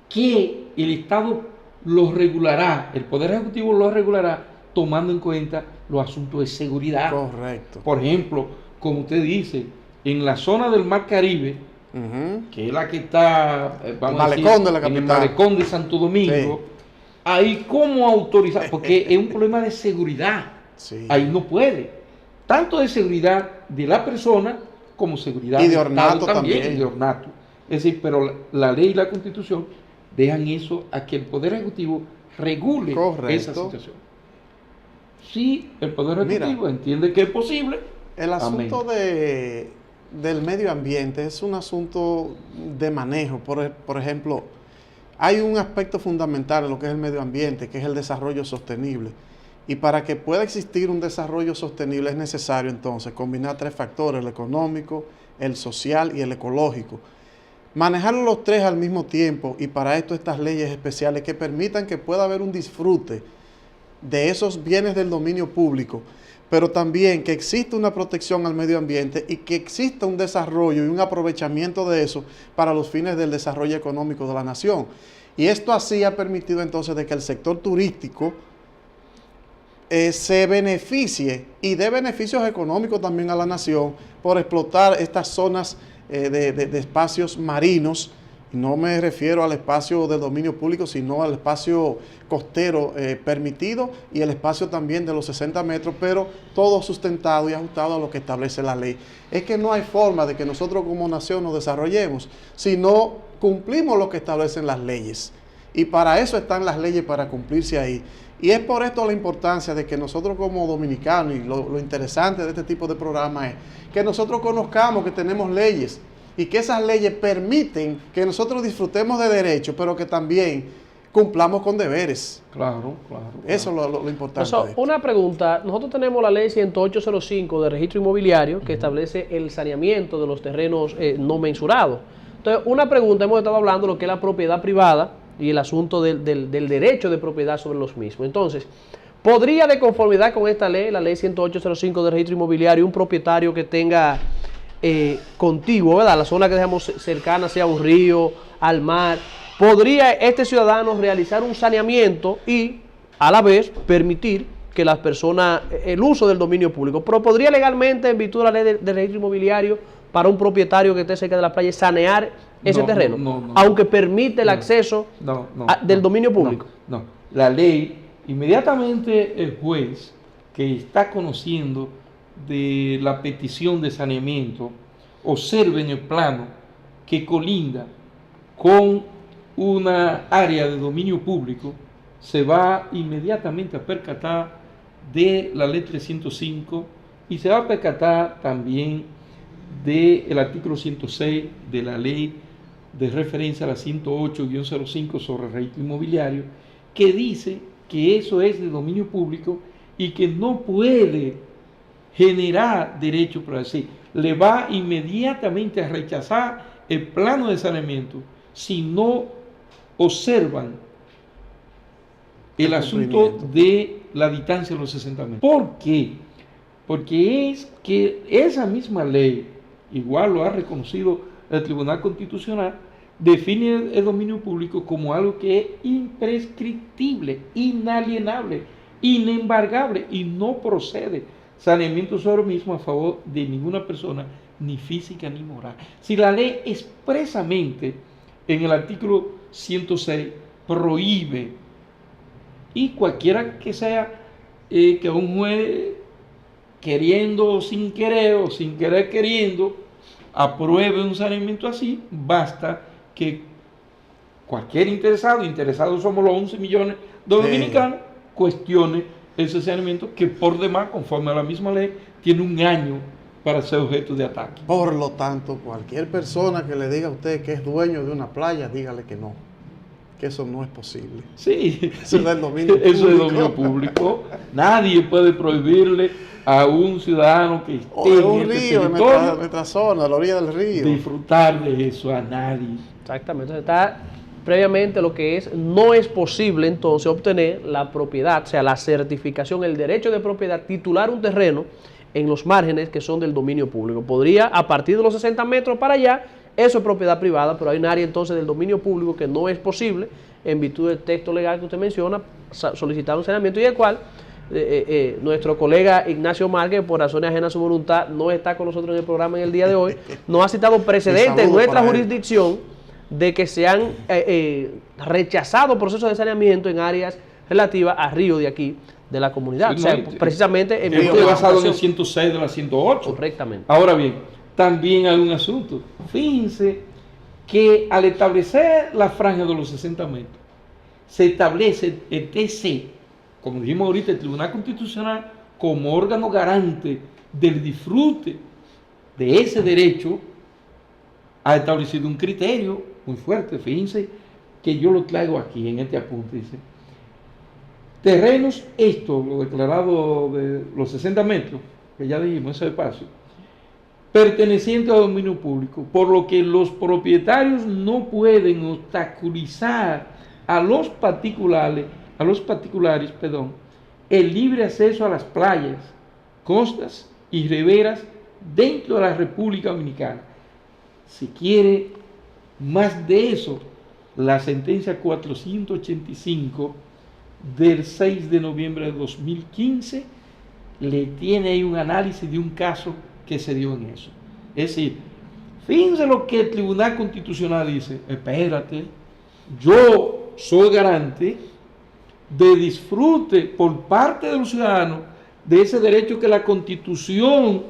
que el Estado lo regulará, el Poder Ejecutivo lo regulará tomando en cuenta los asuntos de seguridad. correcto. Por ejemplo, como usted dice, en la zona del Mar Caribe, Ujú. que es la que está, vamos a decir, malecón de la en el capital. malecón de Santo Domingo, ahí cómo autorizar, porque es un problema de seguridad, Sí. ahí no puede, tanto de seguridad de la persona como seguridad Y de del ornato Estado también. y de ornato. Es decir, pero la ley y la Constitución dejan eso a que el Poder Ejecutivo regule Correcto. esa situación. Si el Poder Mira. Ejecutivo entiende que es posible, El asunto del medio ambiente es un asunto de manejo. Por ejemplo, hay un aspecto fundamental en lo que es el medio ambiente, que es el desarrollo sostenible. Y para que pueda existir un desarrollo sostenible es necesario entonces combinar tres factores: el económico, el social y el ecológico. Manejar los tres al mismo tiempo, y para esto estas leyes especiales que permitan que pueda haber un disfrute de esos bienes del dominio público, pero también que exista una protección al medio ambiente y que exista un desarrollo y un aprovechamiento de eso para los fines del desarrollo económico de la nación. Y esto así ha permitido entonces de que el sector turístico se beneficie y dé beneficios económicos también a la nación por explotar estas zonas de espacios marinos. No me refiero al espacio del dominio público, sino al espacio costero permitido y el espacio también de los 60 metros, pero todo sustentado y ajustado a lo que establece la ley. Es que no hay forma de que nosotros como nación nos desarrollemos si no cumplimos lo que establecen las leyes. Y para eso están las leyes, para cumplirse ahí. Y es por esto la importancia de que nosotros como dominicanos, y lo interesante de este tipo de programas es que nosotros conozcamos que tenemos leyes y que esas leyes permiten que nosotros disfrutemos de derechos, pero que también cumplamos con deberes. claro. Eso es lo importante. Eso, de esto. una pregunta, nosotros tenemos la ley 10805 de registro inmobiliario que establece el saneamiento de los terrenos no mensurados. Entonces, una pregunta, hemos estado hablando de lo que es la propiedad privada y el asunto del derecho de propiedad sobre los mismos. Entonces, ¿podría de conformidad con esta ley, la ley 10805 de registro inmobiliario, un propietario que tenga contiguo, ¿verdad?, la zona que dejamos cercana, sea un río, al mar, podría este ciudadano realizar un saneamiento y a la vez permitir que las personas, el uso del dominio público, pero podría legalmente, en virtud de la ley de registro inmobiliario, para un propietario que esté cerca de la playa, sanear ese terreno, no. aunque permite el acceso del dominio público? No, la ley, inmediatamente el juez que está conociendo de la petición de saneamiento, observe en el plano que colinda con una área de dominio público, se va inmediatamente a percatar de la ley 305 y se va a percatar también del artículo 106 de la ley de referencia a la 108-05 sobre el registro inmobiliario, que dice que eso es de dominio público y que no puede generar derecho, por así, le va inmediatamente a rechazar el plano de saneamiento si no observan el asunto de la distancia de los 60 metros. ¿Por qué? Porque es que esa misma ley, igual lo ha reconocido el Tribunal Constitucional, define el dominio público como algo que es imprescriptible, inalienable, inembargable y no procede saneamiento sobre el mismo a favor de ninguna persona, ni física ni moral. Si la ley expresamente en el artículo 106 prohíbe, y cualquiera que sea que un juez queriendo sin querer o sin querer queriendo apruebe un saneamiento así, basta que cualquier interesados somos los 11 millones de dominicanos, cuestione ese saneamiento que por demás, conforme a la misma ley, tiene un año para ser objeto de ataque. Por lo tanto, cualquier persona que le diga a usted que es dueño de una playa, dígale que no, que eso no es posible. Sí, Eso es del dominio eso es público. dominio público. Nadie puede prohibirle a un ciudadano que esté O de un en este río, en territorio nuestra zona, a la orilla del río. disfrutar de eso, a nadie. Exactamente. Entonces está previamente lo que es, no es posible entonces obtener la propiedad, o sea, la certificación, el derecho de propiedad, titular un terreno en los márgenes que son del dominio público. Podría, a partir de los 60 metros para allá, eso es propiedad privada, pero hay un área entonces del dominio público que no es posible, en virtud del texto legal que usted menciona, solicitar un saneamiento y el cual nuestro colega Ignacio Márquez, por razones ajenas a su voluntad, no está con nosotros en el programa en el día de hoy, nos ha citado precedentes en nuestra jurisdicción de que se han rechazado procesos de saneamiento en áreas relativas a ríos de aquí, de la comunidad. Sí, o sea, no, precisamente en Esto virtud es de la basado en el situación. 106 de la 108. Correctamente. Ahora bien, también hay un asunto. Fíjense que al establecer la franja de los 60 metros, se establece el TC, como dijimos ahorita, el Tribunal Constitucional, como órgano garante del disfrute de ese derecho, ha establecido un criterio muy fuerte. Fíjense que yo lo traigo aquí en este apunte. Dice, terrenos, esto, lo declarado de los 60 metros, que ya dijimos, ese espacio, perteneciente a dominio público, por lo que los propietarios no pueden obstaculizar a los particulares, el libre acceso a las playas, costas y riberas dentro de la República Dominicana. Si quiere más de eso, la sentencia 485 del 6 de noviembre de 2015 le tiene ahí un análisis de un caso que se dio en eso. Es decir, fíjense lo que el Tribunal Constitucional dice: espérate, yo soy garante de disfrute por parte de los ciudadanos de ese derecho que la Constitución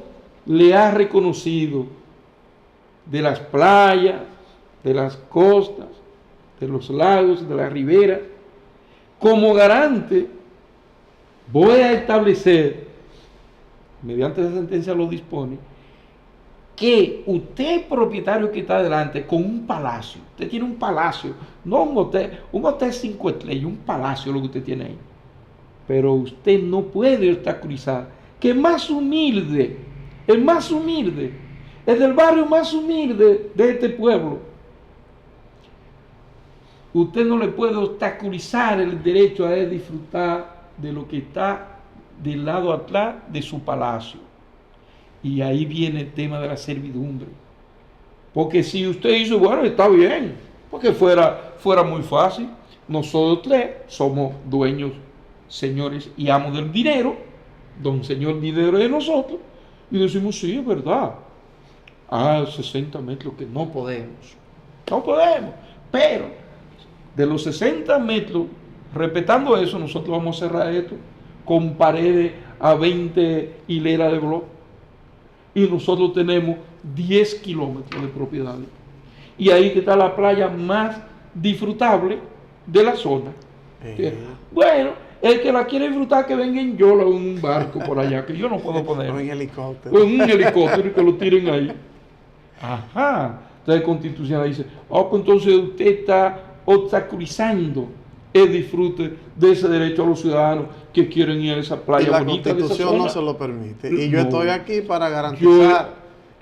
le ha reconocido, de las playas, de las costas, de los lagos, de las riberas. Como garante voy a establecer, mediante esa sentencia lo dispone, que usted, propietario que está adelante, con un palacio, usted tiene un palacio, no un hotel 5 estrellas, un palacio lo que usted tiene ahí, pero usted no puede obstaculizar que el más humilde, el del barrio más humilde de este pueblo, usted no le puede obstaculizar el derecho a él disfrutar de lo que está del lado atrás de su palacio. Y ahí viene el tema de la servidumbre. Porque si usted dice, bueno, está bien, porque fuera muy fácil, nosotros tres somos dueños, señores y amos del dinero, don señor dinero de nosotros, y decimos, sí, es verdad, 60 metros que no podemos, pero de los 60 metros, respetando eso, nosotros vamos a cerrar esto con paredes a 20 hileras de bloques. Y nosotros tenemos 10 kilómetros de propiedades. Y ahí está la playa más disfrutable de la zona. Bueno, el que la quiere disfrutar, que venga en yola o en un barco por allá, que yo no puedo poner. O en helicóptero. O en un helicóptero y que lo tiren ahí. Ajá. Entonces el Constitucional dice, pues entonces usted está obstaculizando el disfrute de ese derecho a los ciudadanos que quieren ir a esa playa y la bonita de esa Constitución zona. no se lo permite. Y yo No. estoy aquí para garantizar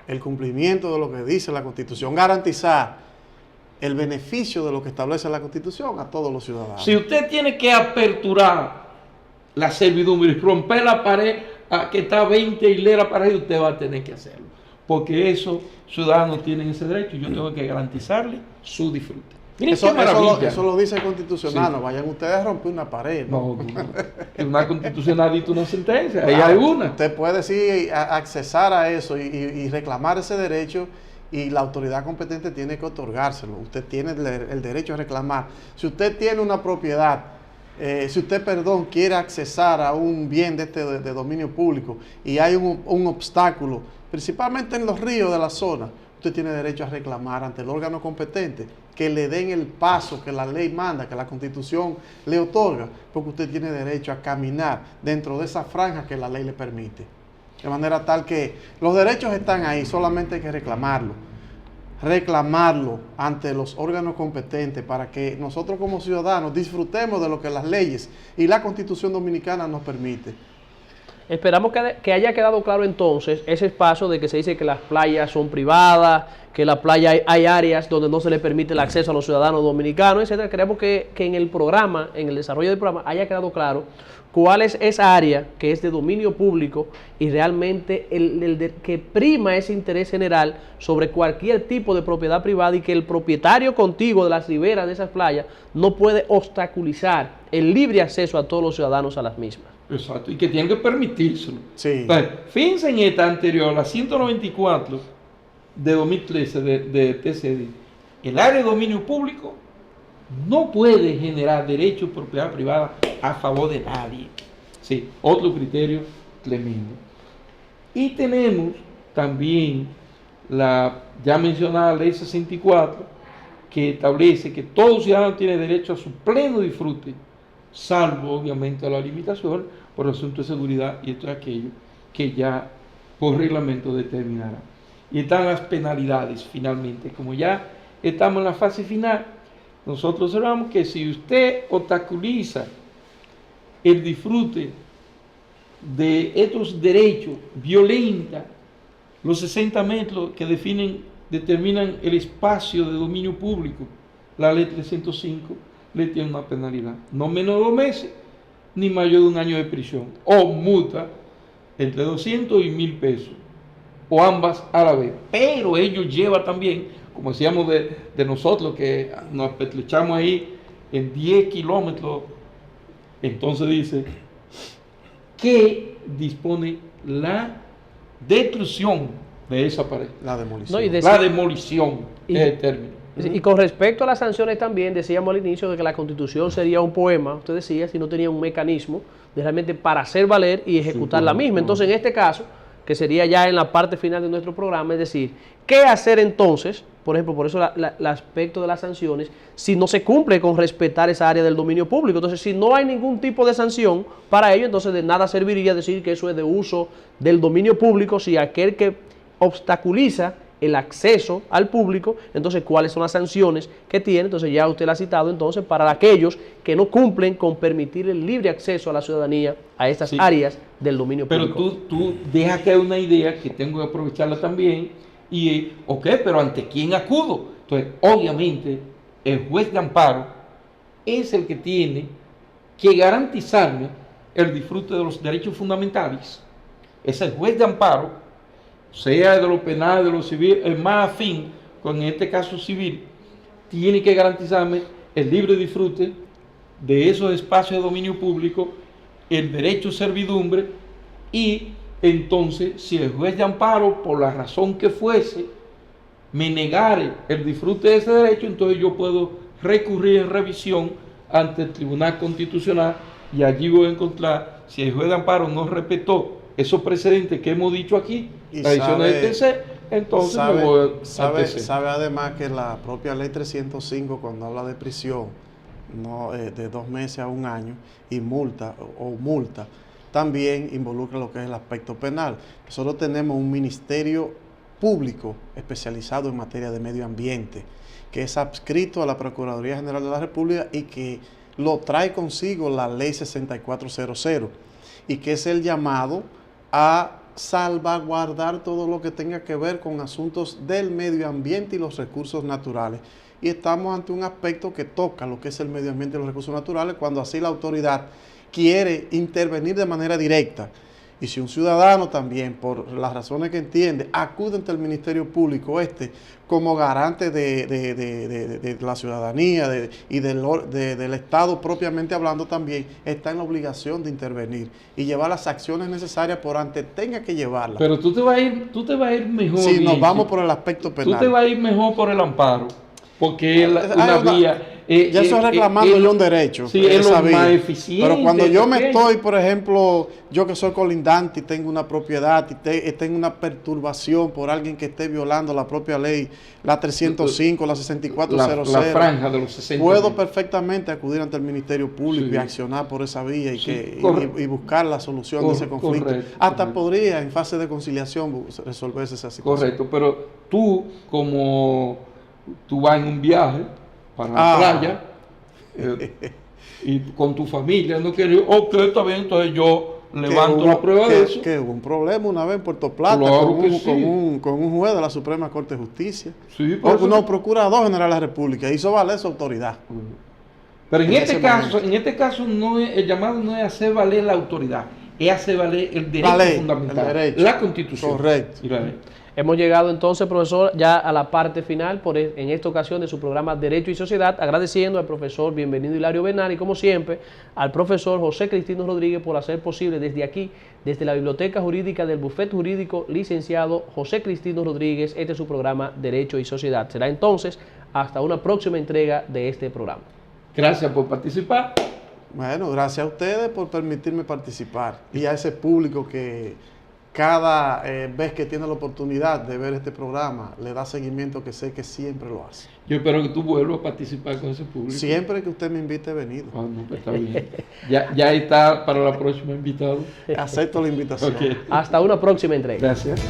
el cumplimiento de lo que dice la Constitución, garantizar el beneficio de lo que establece la Constitución a todos los ciudadanos. Si usted tiene que aperturar la servidumbre y romper la pared que está a 20 hileras para ahí, usted va a tener que hacerlo. Porque esos ciudadanos tienen ese derecho y yo tengo que garantizarle su disfrute. Miren qué maravilla. Eso lo dice el Constitucional, Sí. no vayan ustedes a romper una pared. No, el Tribunal Constitucional dicta una sentencia, ahí hay una. Usted puede sí accesar a eso y reclamar ese derecho, y la autoridad competente tiene que otorgárselo. Usted tiene el derecho a reclamar. Si usted tiene una propiedad, si usted, quiere accesar a un bien de dominio público y hay un obstáculo, principalmente en los ríos de la zona, usted tiene derecho a reclamar ante el órgano competente. que le den el paso que la ley manda, que la Constitución le otorga, porque usted tiene derecho a caminar dentro de esa franja que la ley le permite. De manera tal que los derechos están ahí, solamente hay que reclamarlo ante los órganos competentes para que nosotros como ciudadanos disfrutemos de lo que las leyes y la Constitución Dominicana nos permite. Esperamos que haya quedado claro entonces ese espacio de que se dice que las playas son privadas, que en la playa hay áreas donde no se le permite el acceso a los ciudadanos dominicanos, etcétera. Queremos que en el programa, en el desarrollo del programa, haya quedado claro cuál es esa área que es de dominio público y realmente que prima ese interés general sobre cualquier tipo de propiedad privada, y que el propietario contiguo de las riberas de esas playas no puede obstaculizar el libre acceso a todos los ciudadanos a las mismas. Exacto, y que tienen que permitírselo. Sí. Entonces, fíjense en esta anterior, la 194 de 2013 de TCD. El área de dominio público no puede generar derecho de propiedad privada a favor de nadie. Sí, otro criterio tremendo. Y tenemos también la ya mencionada ley 64, que establece que todo ciudadano tiene derecho a su pleno disfrute, salvo obviamente a la limitación por asunto de seguridad y esto y aquello que ya por reglamento determinará. Y están las penalidades finalmente. Como ya estamos en la fase final, nosotros observamos que si usted obstaculiza el disfrute de estos derechos, violenta los 60 metros que determinan el espacio de dominio público, la ley 305 le tiene una penalidad, no menos de 2 meses, ni mayor de 1 año de prisión, o multa entre 200 y 1.000 pesos, o ambas a la vez. Pero ello lleva también, como decíamos de nosotros, que nos echamos ahí en 10 kilómetros, entonces dice que dispone la destrucción de esa pared. La demolición. No, La demolición es el término. Y con respecto a las sanciones también, decíamos al inicio de que la Constitución sería un poema, usted decía, si no tenía un mecanismo de realmente para hacer valer y ejecutar la misma. Entonces, en este caso, que sería ya en la parte final de nuestro programa, es decir, ¿qué hacer entonces? Por ejemplo, por eso el aspecto de las sanciones, si no se cumple con respetar esa área del dominio público. Entonces, si no hay ningún tipo de sanción para ello, entonces de nada serviría decir que eso es de uso del dominio público, si aquel que obstaculiza el acceso al público, entonces cuáles son las sanciones que tiene. Entonces ya usted la ha citado, entonces para aquellos que no cumplen con permitir el libre acceso a la ciudadanía a estas áreas del dominio público. Pero tú dejas que hay una idea que tengo que aprovecharla también, y ok, pero ¿ante quién acudo? Entonces, obviamente, el juez de amparo es el que tiene que garantizarme el disfrute de los derechos fundamentales. Es el juez de amparo, sea de lo penal, de lo civil, el más afín, con en este caso civil, tiene que garantizarme el libre disfrute de esos espacios de dominio público, el derecho a servidumbre, y entonces si el juez de amparo, por la razón que fuese, me negare el disfrute de ese derecho, entonces yo puedo recurrir en revisión ante el Tribunal Constitucional, y allí voy a encontrar si el juez de amparo no respetó esos precedentes que hemos dicho aquí, tradiciones del TC, entonces me voy al TC. Sabe además que la propia ley 305, cuando habla de prisión de 2 meses a 1 año y multa, también involucra lo que es el aspecto penal. Nosotros tenemos un ministerio público especializado en materia de medio ambiente, que es adscrito a la Procuraduría General de la República y que lo trae consigo la ley 6400, y que es el llamado a salvaguardar todo lo que tenga que ver con asuntos del medio ambiente y los recursos naturales. Y estamos ante un aspecto que toca lo que es el medio ambiente y los recursos naturales, cuando así la autoridad quiere intervenir de manera directa. Y si un ciudadano también, por las razones que entiende, acude ante el Ministerio Público como garante de la ciudadanía y del Estado propiamente hablando, también está en la obligación de intervenir y llevar las acciones necesarias por ante tenga que llevarlas. Pero tú te vas a ir mejor. Si nos vamos por el aspecto penal. Tú te vas a ir mejor por el amparo, porque es una vía ya eso es reclamando yo un derecho. Sí, es lo esa vía. más eficiente. Pero cuando yo me pequeño. estoy, por ejemplo, yo que soy colindante y tengo una propiedad y tengo una perturbación por alguien que esté violando la propia ley, la 305, la 6400, la franja de los 60 puedo metros. perfectamente acudir ante el Ministerio Público Sí. y accionar por esa vía y, Sí, y buscar la solución de ese conflicto. Correcto, Hasta correcto. podría, en fase de conciliación, resolverse esa situación. Correcto, pero tú, como tú vas en un viaje para la playa y con tu familia, no quieres, ok, está bien, entonces yo levanto la prueba de eso. Que hubo un problema una vez en Puerto Plata Claro con, que un, sí. con un juez de la Suprema Corte de Justicia. Sí, por eso- No, Procurador General de la República, hizo valer su autoridad. Pero en en este ese caso, momento. en este caso no es, el llamado no es hacer valer la autoridad, es hacer valer el derecho La ley, fundamental, el derecho. la Constitución. Correcto. Y la ley. Hemos llegado entonces, profesor, ya a la parte final en esta ocasión de su programa Derecho y Sociedad, agradeciendo al profesor bienvenido Hilario Bernal y como siempre al profesor José Cristino Rodríguez por hacer posible desde aquí, desde la Biblioteca Jurídica del Bufete Jurídico, licenciado José Cristino Rodríguez, este es su programa Derecho y Sociedad. Será entonces hasta una próxima entrega de este programa. Gracias por participar. Bueno, gracias a ustedes por permitirme participar y a ese público que cada vez que tiene la oportunidad de ver este programa le da seguimiento, que sé que siempre lo hace. Yo espero que tú vuelvas a participar con ese público. Siempre que usted me invite, he venido. Ah, no, pues está bien. Ya está para la próxima invitado. Acepto la invitación. Ok. Hasta una próxima entrega. Gracias.